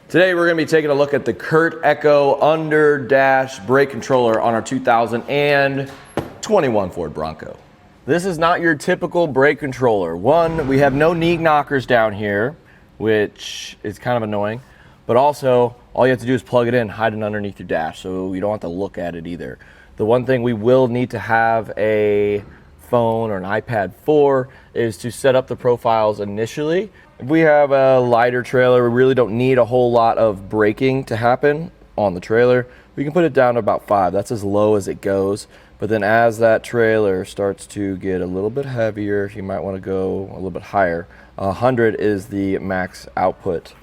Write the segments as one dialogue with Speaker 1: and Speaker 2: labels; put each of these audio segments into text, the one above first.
Speaker 1: Today we're going to be taking a look at the CURT Echo under dash brake controller on our 2021 Ford Bronco. This is not your typical brake controller. One, we have no knee knockers down here, which is kind of annoying, but also all you have to do is plug it in, hide it underneath your dash, so you don't have to look at it either. The one thing we will need to have a phone or an iPad for is to set up the profiles initially. If we have a lighter trailer, we really don't need a whole lot of braking to happen on the trailer. We can put it down to about 5. That's as low as it goes. But then as that trailer starts to get a little bit heavier, you might want to go a little bit higher. 100 is the max output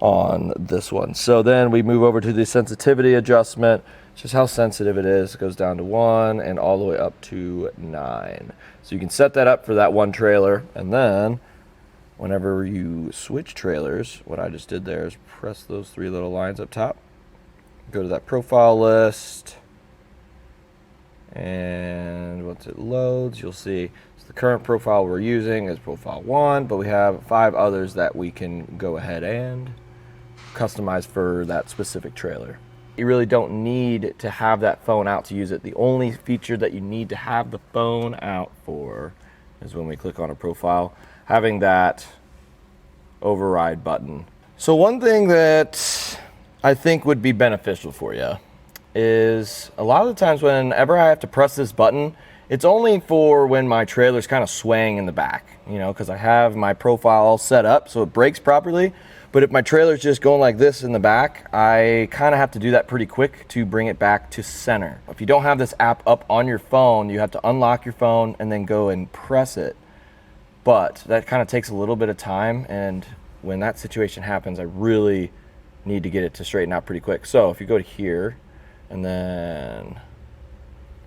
Speaker 1: on this one. So then we move over to the sensitivity adjustment. It's just how sensitive it is. It goes down to 1 and all the way up to 9. So you can set that up for that one trailer, and then whenever you switch trailers, what I just did there is press those 3 little lines up top, go to that profile list, and once it loads, you'll see it's the current profile we're using is profile 1, but we have 5 others that we can go ahead and customize for that specific trailer. You really don't need to have that phone out to use it. The only feature that you need to have the phone out for is when we click on a profile, having that override button. So one thing that I think would be beneficial for you is a lot of the times whenever I have to press this button, it's only for when my trailer's kind of swaying in the back, you know, because I have my profile all set up so it brakes properly. But if my trailer's just going like this in the back, I kind of have to do that pretty quick to bring it back to center. If you don't have this app up on your phone, you have to unlock your phone and then go and press it. But that kind of takes a little bit of time, and when that situation happens, I really need to get it to straighten out pretty quick. So if you go to here and then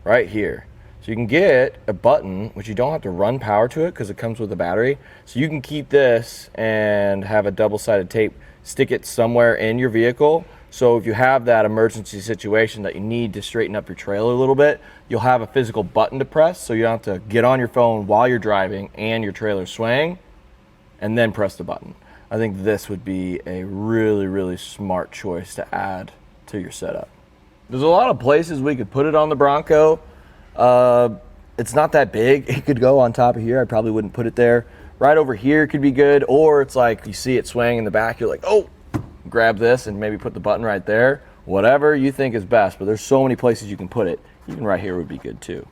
Speaker 1: right here, so you can get a button which you don't have to run power to it because it comes with a battery. So you can keep this and have a double-sided tape, stick it somewhere in your vehicle. So if you have that emergency situation that you need to straighten up your trailer a little bit, you'll have a physical button to press, so you don't have to get on your phone while you're driving and your trailer's swaying and then press the button. I think this would be a really, really smart choice to add to your setup. There's a lot of places we could put it on the Bronco. It's not that big. It could go on top of here. I probably wouldn't put it there. Right over here could be good, or it's like you see it swaying in the back, you're like, oh, grab this and maybe put the button right there. Whatever you think is best, but there's so many places you can put it. Even right here would be good too.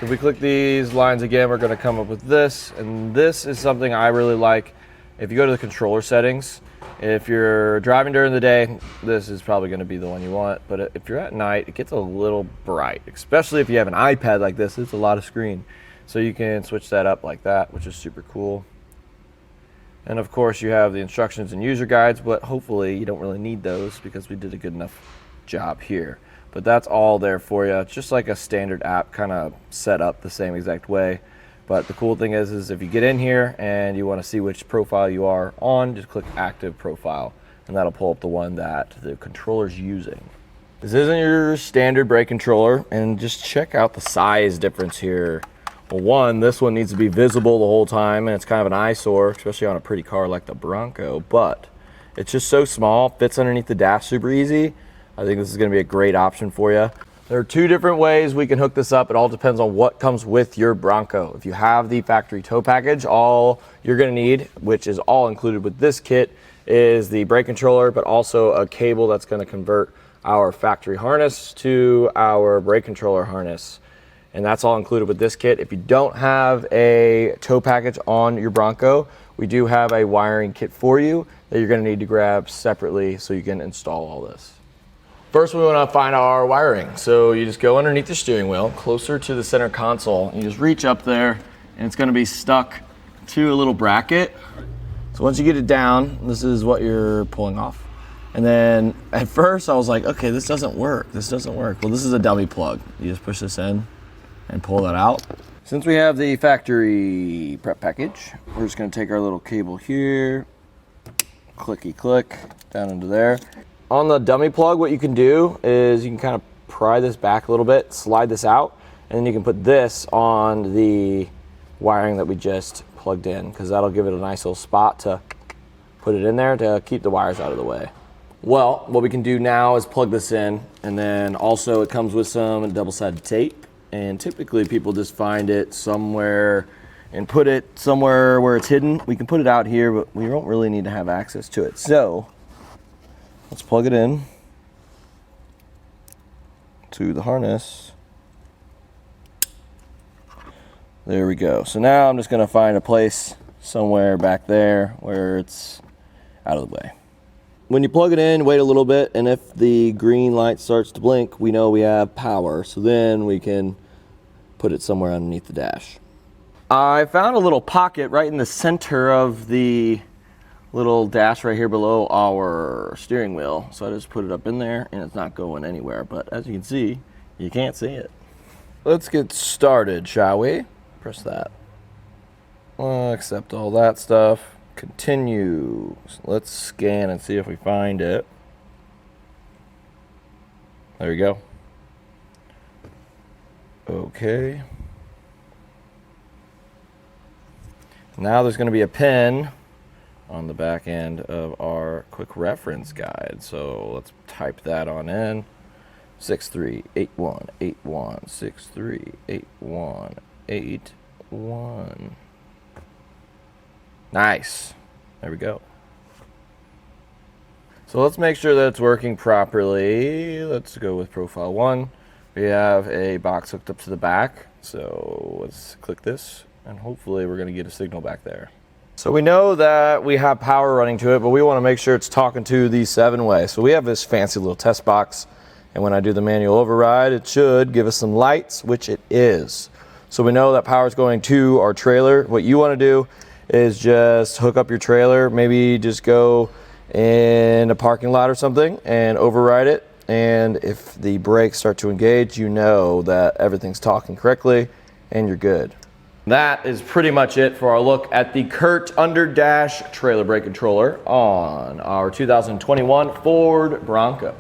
Speaker 1: If we click these lines again, we're going to come up with this, and this is something I really like. If you go to the controller settings, if you're driving during the day, this is probably going to be the one you want, but if you're at night, it gets a little bright, especially if you have an iPad like this. It's a lot of screen, so you can switch that up like that, which is super cool. And of course you have the instructions and user guides, but hopefully you don't really need those because we did a good enough job here. But that's all there for you. It's just like a standard app, kind of set up the same exact way. But the cool thing is if you get in here and you want to see which profile you are on, just click active profile and that'll pull up the one that the controller's using. This isn't your standard brake controller, and just check out the size difference here. Well, one, this one needs to be visible the whole time, and it's kind of an eyesore, especially on a pretty car like the Bronco, but it's just so small, fits underneath the dash super easy. I think this is going to be a great option for you. There are 2 different ways we can hook this up. It all depends on what comes with your Bronco. If you have the factory tow package, all you're going to need, which is all included with this kit, is the brake controller, but also a cable that's going to convert our factory harness to our brake controller harness. And that's all included with this kit. If you don't have a tow package on your Bronco, we do have a wiring kit for you that you're going to need to grab separately so you can install all this. First, we want to find our wiring. So you just go underneath the steering wheel, closer to the center console, and you just reach up there, and it's going to be stuck to a little bracket. So once you get it down, this is what you're pulling off. And then at first I was like, okay, this doesn't work. This doesn't work. Well, this is a dummy plug. You just push this in and pull that out. Since we have the factory prep package, we're just going to take our little cable here, clicky click down into there. On the dummy plug, what you can do is you can kind of pry this back a little bit, slide this out, and then you can put this on the wiring that we just plugged in, because that'll give it a nice little spot to put it in there to keep the wires out of the way. Well, what we can do now is plug this in, and then also it comes with some double-sided tape, and typically people just find it somewhere and put it somewhere where it's hidden. We can put it out here, but we don't really need to have access to it. So let's plug it in to the harness. There we go. So now I'm just gonna find a place somewhere back there where it's out of the way. When you plug it in, wait a little bit, and if the green light starts to blink, we know we have power. So then we can put it somewhere underneath the dash. I found a little pocket right in the center of the little dash right here below our steering wheel. So I just put it up in there, and it's not going anywhere. But as you can see, you can't see it. Let's get started, shall we? Press that. Accept all that stuff. Continue. Let's scan and see if we find it. There you go. Okay. Now there's going to be a pin on the back end of our quick reference guide. So let's type that on in. 638181 638181. Nice. There we go. So let's make sure that it's working properly. Let's go with profile 1. We have a box hooked up to the back. So let's click this, and hopefully we're going to get a signal back there. So we know that we have power running to it, but we want to make sure it's talking to the 7-way. So we have this fancy little test box, and when I do the manual override, it should give us some lights, which it is. So we know that power is going to our trailer. What you want to do is just hook up your trailer, maybe just go in a parking lot or something and override it. And if the brakes start to engage, you know that everything's talking correctly and you're good. That is pretty much it for our look at the CURT under dash trailer brake controller on our 2021 Ford Bronco.